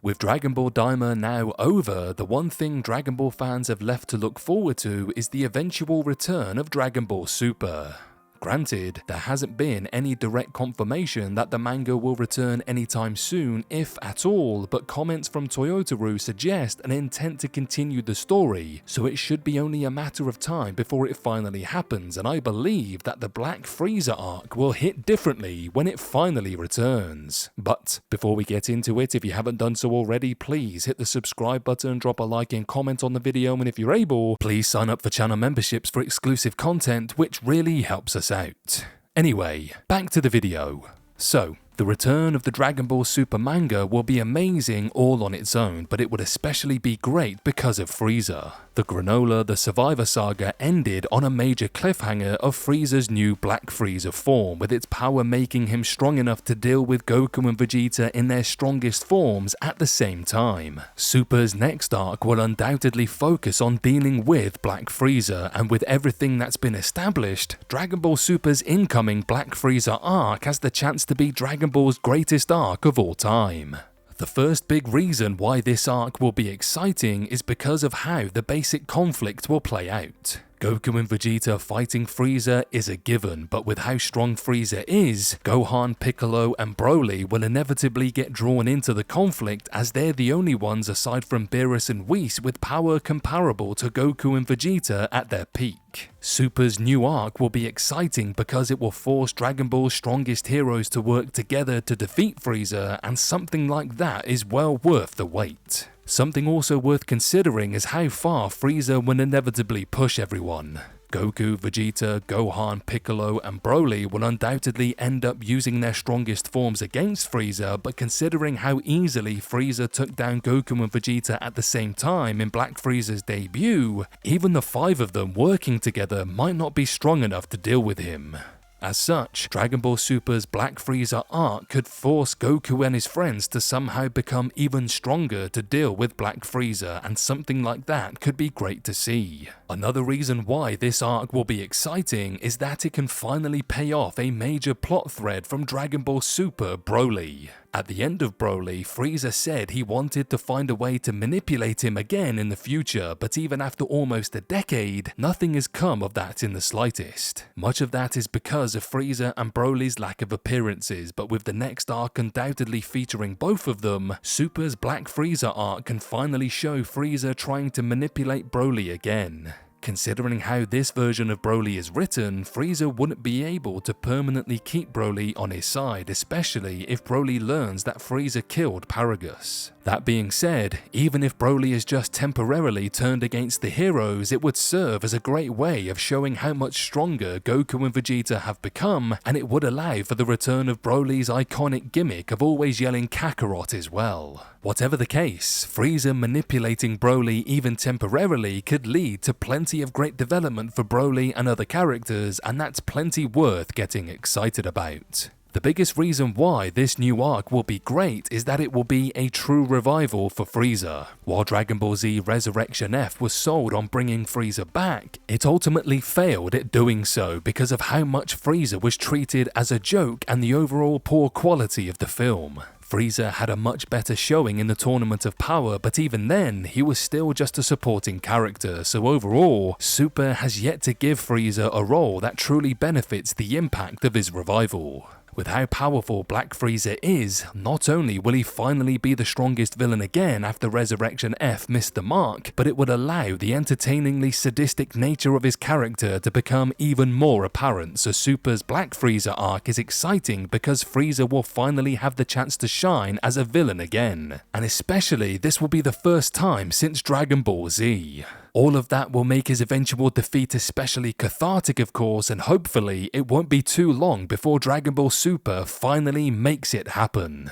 With Dragon Ball Daima now over, the one thing Dragon Ball fans have left to look forward to is the eventual return of Dragon Ball Super. Granted, there hasn't been any direct confirmation that the manga will return anytime soon, if at all, but comments from Toyotaru suggest an intent to continue the story, so it should be only a matter of time before it finally happens, and I believe that the Black Frieza arc will hit differently when it finally returns. But before we get into it, if you haven't done so already, please hit the subscribe button, drop a like and comment on the video, and if you're able, please sign up for channel memberships for exclusive content, which really helps us out. Anyway, back to the video. So, the return of the Dragon Ball Super manga will be amazing all on its own, but it would especially be great because of Frieza. The Granola The Survivor Saga ended on a major cliffhanger of Frieza's new Black Frieza form, with its power making him strong enough to deal with Goku and Vegeta in their strongest forms at the same time. Super's next arc will undoubtedly focus on dealing with Black Frieza, and with everything that's been established, Dragon Ball Super's incoming Black Frieza arc has the chance to be Dragon Ball's greatest arc of all time. The first big reason why this arc will be exciting is because of how the basic conflict will play out. Goku and Vegeta fighting Frieza is a given, but with how strong Frieza is, Gohan, Piccolo and Broly will inevitably get drawn into the conflict, as they're the only ones aside from Beerus and Whis with power comparable to Goku and Vegeta at their peak. Super's new arc will be exciting because it will force Dragon Ball's strongest heroes to work together to defeat Frieza, and something like that is well worth the wait. Something also worth considering is how far Frieza will inevitably push everyone. Goku, Vegeta, Gohan, Piccolo and Broly will undoubtedly end up using their strongest forms against Frieza, but considering how easily Frieza took down Goku and Vegeta at the same time in Black Frieza's debut, even the 5 of them working together might not be strong enough to deal with him. As such, Dragon Ball Super's Black Frieza arc could force Goku and his friends to somehow become even stronger to deal with Black Frieza, and something like that could be great to see. Another reason why this arc will be exciting is that it can finally pay off a major plot thread from Dragon Ball Super Broly. At the end of Broly, Frieza said he wanted to find a way to manipulate him again in the future, but even after almost a decade, nothing has come of that in the slightest. Much of that is because of Frieza and Broly's lack of appearances, but with the next arc undoubtedly featuring both of them, Super's Black Frieza arc can finally show Frieza trying to manipulate Broly again. Considering how this version of Broly is written, Frieza wouldn't be able to permanently keep Broly on his side, especially if Broly learns that Frieza killed Paragus. That being said, even if Broly is just temporarily turned against the heroes, it would serve as a great way of showing how much stronger Goku and Vegeta have become, and it would allow for the return of Broly's iconic gimmick of always yelling Kakarot as well. Whatever the case, Frieza manipulating Broly even temporarily could lead to plenty of great development for Broly and other characters, and that's plenty worth getting excited about. The biggest reason why this new arc will be great is that it will be a true revival for Frieza. While Dragon Ball Z Resurrection F was sold on bringing Frieza back, it ultimately failed at doing so because of how much Frieza was treated as a joke and the overall poor quality of the film. Frieza had a much better showing in the Tournament of Power, but even then, he was still just a supporting character, so overall, Super has yet to give Frieza a role that truly benefits the impact of his revival. With how powerful Black Frieza is, not only will he finally be the strongest villain again after Resurrection F missed the mark, but it would allow the entertainingly sadistic nature of his character to become even more apparent, so Super's Black Frieza arc is exciting because Frieza will finally have the chance to shine as a villain again. And especially, this will be the first time since Dragon Ball Z. All of that will make his eventual defeat especially cathartic, of course, and hopefully it won't be too long before Dragon Ball Super finally makes it happen.